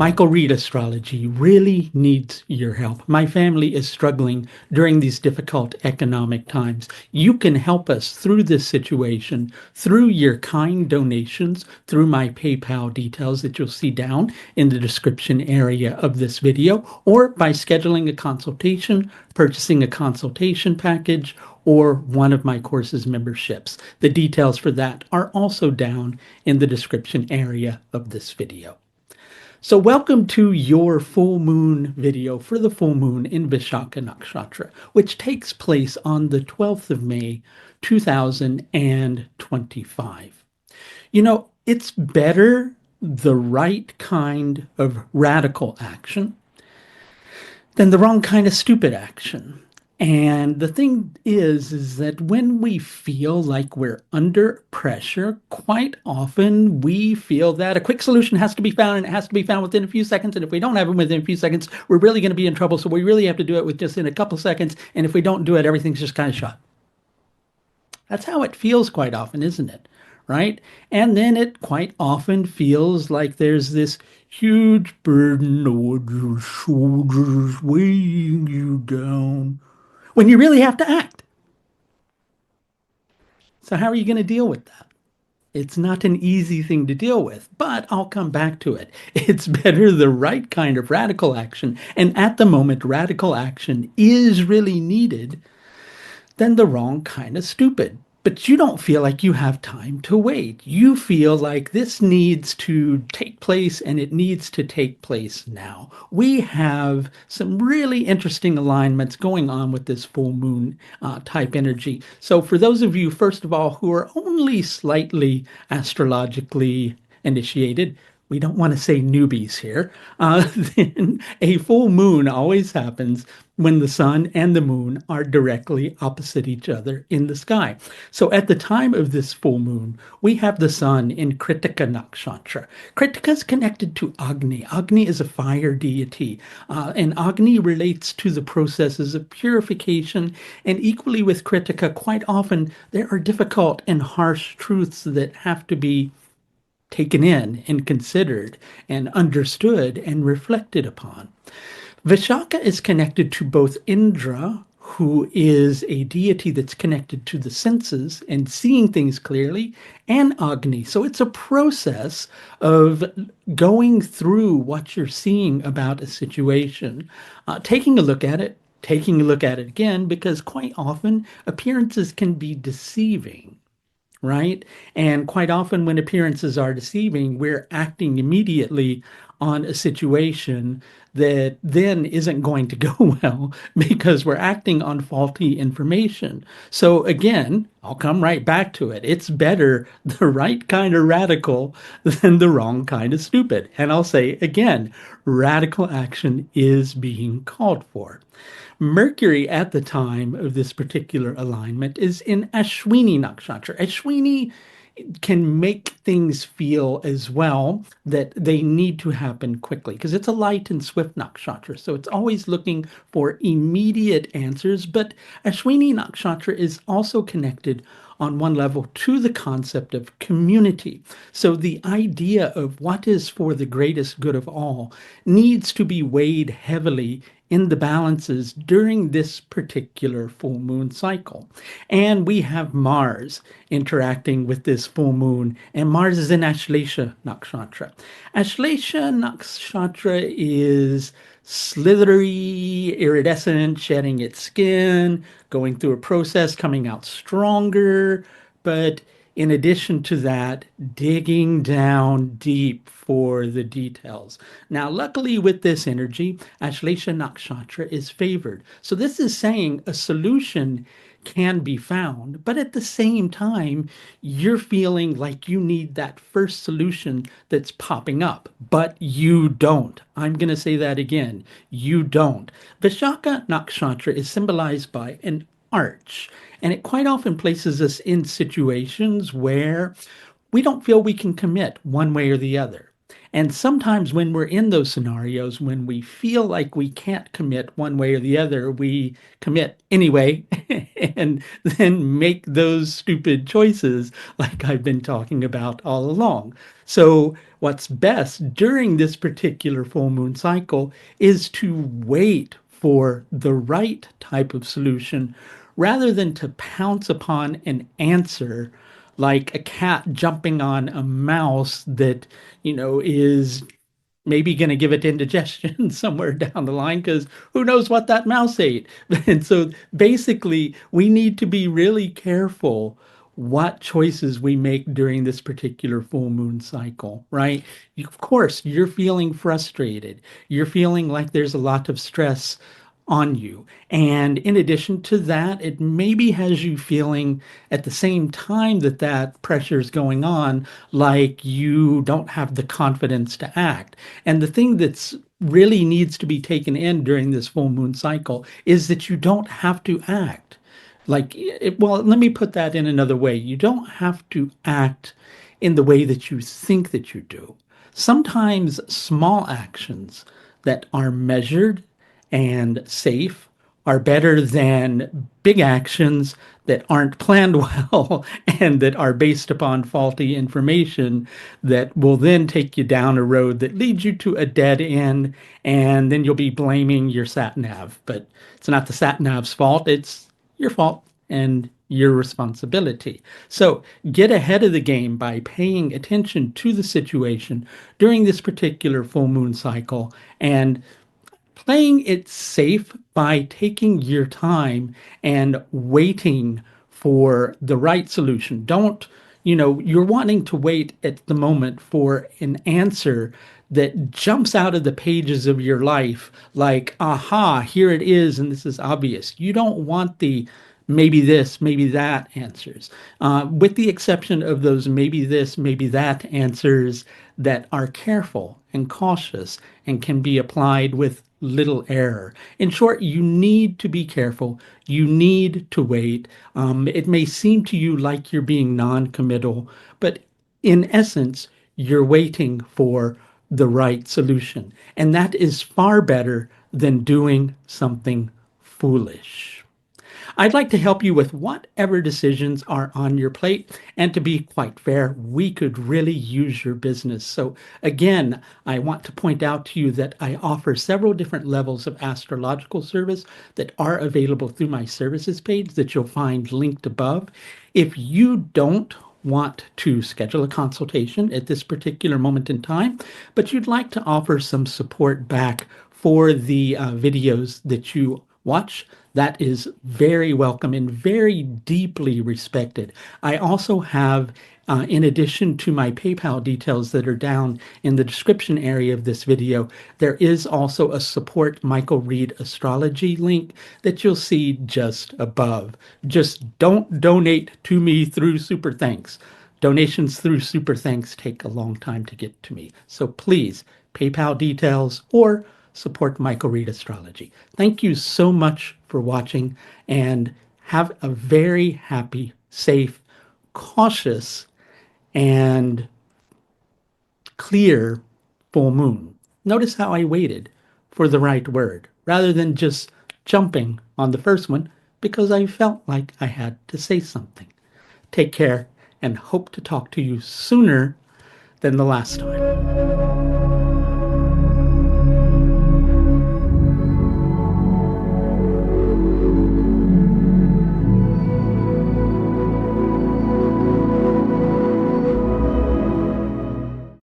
Michael Reed Astrology really needs your help. My family is struggling during these difficult economic times. You can help us through this situation through your kind donations, through my PayPal details that you'll see down in the description area of this video, or by scheduling a consultation, purchasing a consultation package, or one of my courses memberships. The details for that are also down in the description area of this video. So welcome to your full moon video for the full moon in Vishaka Nakshatra, which takes place on the 12th of May, 2025. You know, it's better the right kind of radical action than the wrong kind of stupid action. And the thing is that when we feel like we're under pressure, quite often we feel that a quick solution has to be found, and it has to be found within a few seconds. And if we don't have it within a few seconds, we're really going to be in trouble. So we really have to do it with just in a couple seconds. And if we don't do it, everything's just kind of shot. That's how it feels quite often, isn't it? Right? And then it quite often feels like there's this huge burden on your shoulders weighing you down when you really have to act. So how are you going to deal with that? It's not an easy thing to deal with, but I'll come back to it. It's better the right kind of radical action, and at the moment, radical action is really needed than the wrong kind of stupid. But you don't feel like you have time to wait. You feel like this needs to take place, and it needs to take place now. We have some really interesting alignments going on with this full moon type energy. So for those of you, first of all, who are only slightly astrologically initiated, we don't want to say newbies here, then a full moon always happens when the sun and the moon are directly opposite each other in the sky. So at the time of this full moon, we have the sun in Kritika Nakshatra. Kritika is connected to Agni. Agni is a fire deity, and Agni relates to the processes of purification. And equally with Kritika, quite often there are difficult and harsh truths that have to be taken in and considered and understood and reflected upon. Vishaka is connected to both Indra, who is a deity that's connected to the senses and seeing things clearly, and Agni. So it's a process of going through what you're seeing about a situation, taking a look at it, taking a look at it again, because quite often appearances can be deceiving. Right? And quite often when appearances are deceiving, we're acting immediately on a situation that then isn't going to go well because we're acting on faulty information. So again, I'll come right back to it. It's better the right kind of radical than the wrong kind of stupid. And I'll say again, radical action is being called for. Mercury at the time of this particular alignment is in Ashwini Nakshatra. Ashwini can make things feel as well that they need to happen quickly because it's a light and swift nakshatra. So it's always looking for immediate answers. But Ashwini Nakshatra is also connected on one level to the concept of community. So the idea of what is for the greatest good of all needs to be weighed heavily in the balances during this particular full moon cycle. And we have Mars interacting with this full moon, and Mars is in Ashlesha Nakshatra. Ashlesha Nakshatra is slithery, iridescent, shedding its skin, going through a process, coming out stronger, but in addition to that, digging down deep for the details. Now, luckily with this energy, Ashlesha Nakshatra is favored. So this is saying a solution can be found, but at the same time, you're feeling like you need that first solution that's popping up, but you don't. I'm going to say that again. You don't. Vishaka Nakshatra is symbolized by an arch, and it quite often places us in situations where we don't feel we can commit one way or the other. And sometimes when we're in those scenarios, when we feel like we can't commit one way or the other, we commit anyway and then make those stupid choices like I've been talking about all along. So, what's best during this particular full moon cycle is to wait for the right type of solution rather than to pounce upon an answer like a cat jumping on a mouse that, is maybe going to give it indigestion somewhere down the line because who knows what that mouse ate. And so basically, we need to be really careful what choices we make during this particular full moon cycle, right? Of course, you're feeling frustrated. You're feeling like there's a lot of stress on you. And in addition to that, it maybe has you feeling at the same time that that pressure is going on, like you don't have the confidence to act. And the thing that's really needs to be taken in during this full moon cycle is that you don't have to act. Well, let me put that in another way. You don't have to act in the way that you think that you do. Sometimes small actions that are measured and safe are better than big actions that aren't planned well and that are based upon faulty information that will then take you down a road that leads you to a dead end, and then you'll be blaming your sat nav. But it's not the sat nav's fault, it's your fault and your responsibility. So get ahead of the game by paying attention to the situation during this particular full moon cycle and playing it safe by taking your time and waiting for the right solution. Don't, you're wanting to wait at the moment for an answer that jumps out of the pages of your life like, aha, here it is, and this is obvious. You don't want the maybe this, maybe that answers, with the exception of those maybe this, maybe that answers that are careful and cautious and can be applied with little error. In short, you need to be careful. You need to wait. It may seem to you like you're being non committal, but in essence, you're waiting for the right solution. And that is far better than doing something foolish. I'd like to help you with whatever decisions are on your plate. And to be quite fair, we could really use your business. So, again, I want to point out to you that I offer several different levels of astrological service that are available through my services page that you'll find linked above. If you don't want to schedule a consultation at this particular moment in time, but you'd like to offer some support back for the videos that you watch, that is very welcome and very deeply respected. I also have, in addition to my PayPal details that are down in the description area of this video, there is also a support Michael Reed Astrology link that you'll see just above. Just don't donate to me through Super Thanks. Donations through Super Thanks take a long time to get to me. So please, PayPal details or support Michael Reed Astrology. Thank you so much for watching and have a very happy, safe, cautious, and clear full moon. Notice how I waited for the right word rather than just jumping on the first one because I felt like I had to say something. Take care and hope to talk to you sooner than the last time.